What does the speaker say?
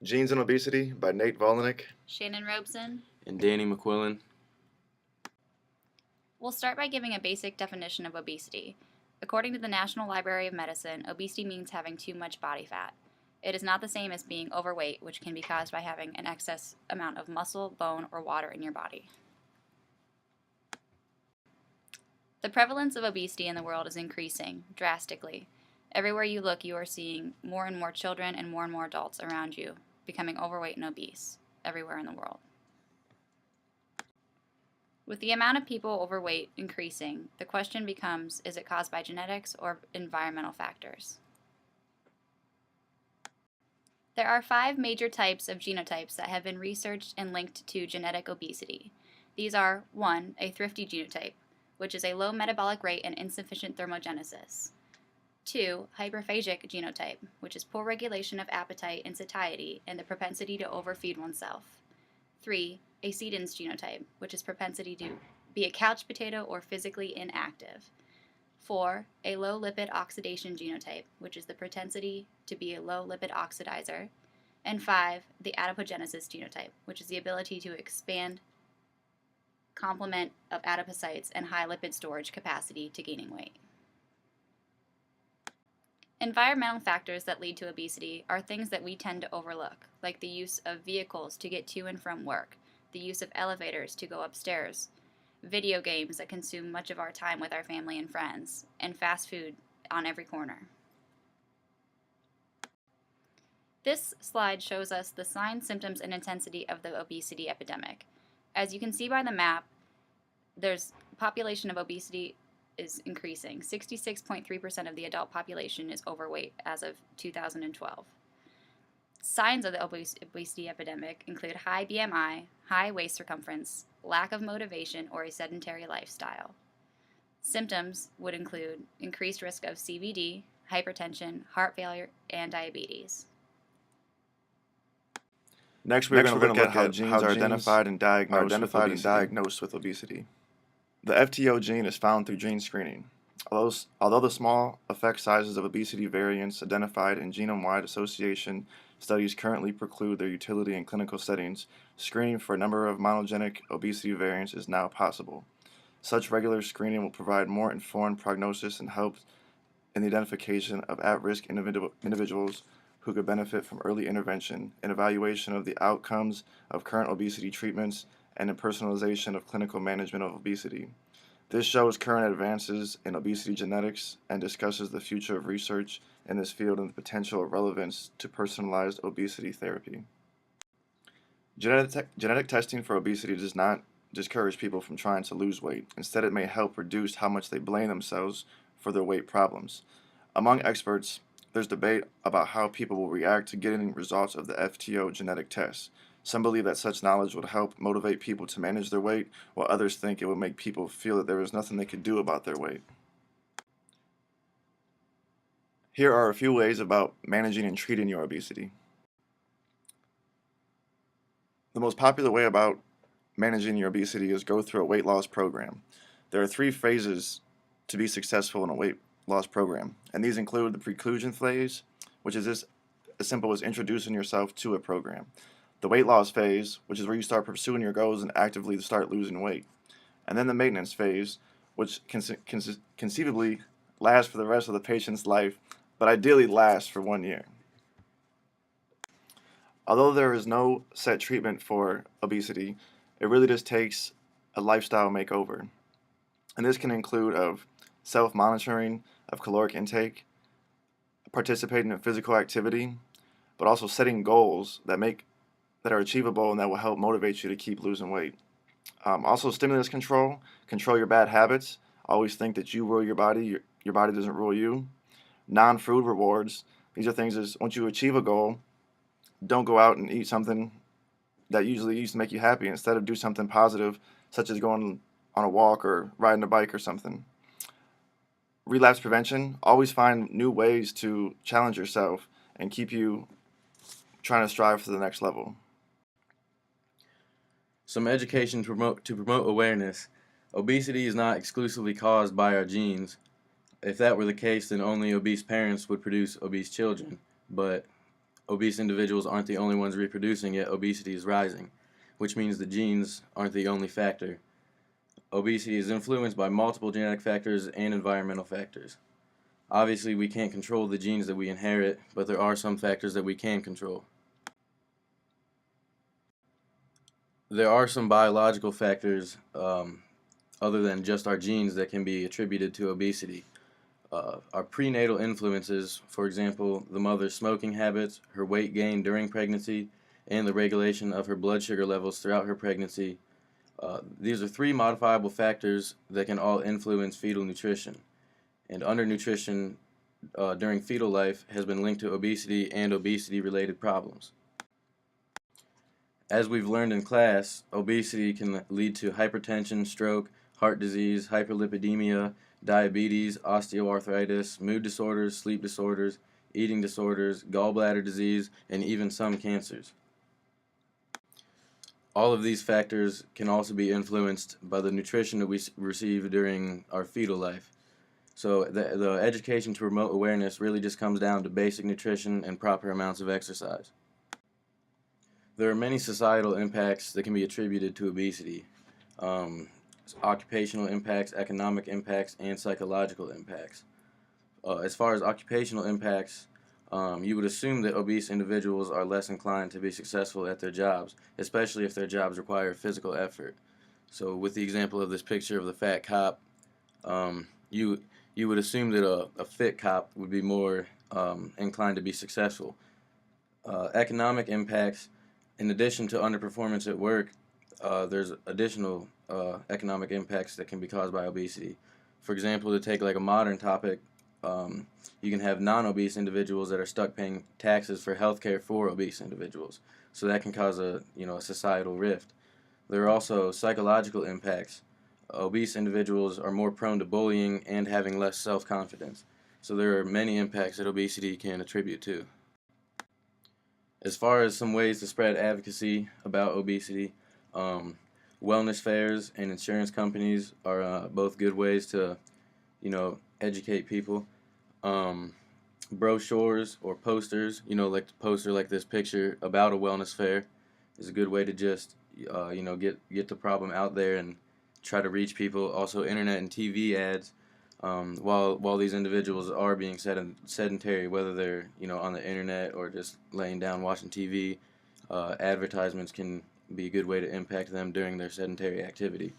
Genes and Obesity by Nate Volinick. Shannon Robeson. And Danny McQuillan. We'll start by giving a basic definition of obesity. According to the National Library of Medicine, obesity means having too much body fat. It is not the same as being overweight, which can be caused by having an excess amount of muscle, bone, or water in your body. The prevalence of obesity in the world is increasing drastically. Everywhere you look, you are seeing more and more children and more adults around you becoming overweight and obese everywhere in the world. With the amount of people overweight increasing, the question becomes, is it caused by genetics or environmental factors? There are 5 major types of genotypes that have been researched and linked to genetic obesity. These are 1. A thrifty genotype, which is a low metabolic rate and insufficient thermogenesis. 2. Hyperphagic genotype, which is poor regulation of appetite and satiety and the propensity to overfeed oneself. 3. A sedens genotype, which is propensity to be a couch potato or physically inactive. 4. A low lipid oxidation genotype, which is the propensity to be a low lipid oxidizer. And 5. The adipogenesis genotype, which is the ability to expand complement of adipocytes and high lipid storage capacity to gaining weight. Environmental factors that lead to obesity are things that we tend to overlook, like the use of vehicles to get to and from work, the use of elevators to go upstairs, video games that consume much of our time with our family and friends, and fast food on every corner. This slide shows us the signs, symptoms, and intensity of the obesity epidemic. As you can see by the map, there's population of obesity is increasing. 66.3% of the adult population is overweight as of 2012. Signs of the obesity epidemic include high BMI, high waist circumference, lack of motivation, or a sedentary lifestyle. Symptoms would include increased risk of CVD, hypertension, heart failure, and diabetes. Next, we're going to look at how genes are identified and diagnosed with obesity. The FTO gene is found through gene screening. Although the small effect sizes of obesity variants identified in genome-wide association studies currently preclude their utility in clinical settings, screening for a number of monogenic obesity variants is now possible. Such regular screening will provide more informed prognosis and help in the identification of at-risk individuals who could benefit from early intervention and evaluation of the outcomes of current obesity treatments and in personalization of clinical management of obesity. This shows current advances in obesity genetics and discusses the future of research in this field and the potential relevance to personalized obesity therapy. Genetic testing for obesity does not discourage people from trying to lose weight. Instead, it may help reduce how much they blame themselves for their weight problems. Among experts, there's debate about how people will react to getting results of the FTO genetic test. Some believe that such knowledge would help motivate people to manage their weight, while others think it would make people feel that there is nothing they could do about their weight. Here are a few ways about managing and treating your obesity. The most popular way about managing your obesity is go through a weight loss program. There are 3 phases to be successful in a weight loss program, and these include the preclusion phase, which is as simple as introducing yourself to a program. The weight loss phase, which is where you start pursuing your goals and actively start losing weight. And then the maintenance phase, which conceivably lasts for the rest of the patient's life, but ideally lasts for 1 year. Although there is no set treatment for obesity, it really just takes a lifestyle makeover. And this can include of self-monitoring of caloric intake, participating in physical activity, but also setting goals that are achievable and that will help motivate you to keep losing weight. Also, stimulus control your bad habits. Always think that you rule your body doesn't rule you. Non-food rewards. These are things as once you achieve a goal, don't go out and eat something that usually used to make you happy. Instead, do something positive, such as going on a walk or riding a bike or something. Relapse prevention. Always find new ways to challenge yourself and keep you trying to strive for the next level. Some education to promote awareness. Obesity is not exclusively caused by our genes. If that were the case, then only obese parents would produce obese children. But Obese individuals aren't the only ones reproducing, yet obesity is rising, which means the genes aren't the only factor. Obesity is influenced by multiple genetic factors and environmental factors. Obviously, we can't control the genes that we inherit, but there are some factors that we can control. There are some biological factors other than just our genes that can be attributed to obesity. Our prenatal influences, for example, the mother's smoking habits, her weight gain during pregnancy, and the regulation of her blood sugar levels throughout her pregnancy. These are three modifiable factors that can all influence fetal nutrition. And undernutrition during fetal life has been linked to obesity and obesity-related problems. As we've learned in class, obesity can lead to hypertension, stroke, heart disease, hyperlipidemia, diabetes, osteoarthritis, mood disorders, sleep disorders, eating disorders, gallbladder disease, and even some cancers. All of these factors can also be influenced by the nutrition that we receive during our fetal life. So the education to promote awareness really just comes down to basic nutrition and proper amounts of exercise. There are many societal impacts that can be attributed to obesity. Occupational impacts, economic impacts, and psychological impacts. As far as occupational impacts, you would assume that obese individuals are less inclined to be successful at their jobs, especially if their jobs require physical effort. So with the example of this picture of the fat cop, you would assume that a fit cop would be more inclined to be successful. Economic impacts, in addition to underperformance at work, there's additional economic impacts that can be caused by obesity. For example, to take like a modern topic, you can have non-obese individuals that are stuck paying taxes for healthcare for obese individuals. So that can cause a societal rift. There are also psychological impacts. Obese individuals are more prone to bullying and having less self-confidence. So there are many impacts that obesity can attribute to. As far as some ways to spread advocacy about obesity, wellness fairs and insurance companies are both good ways to, educate people. Brochures or posters, like the poster like this picture about a wellness fair is a good way to just, get the problem out there and try to reach people. Also, internet and TV ads. While these individuals are being sedentary, whether they're on the internet or just laying down watching TV, advertisements can be a good way to impact them during their sedentary activity.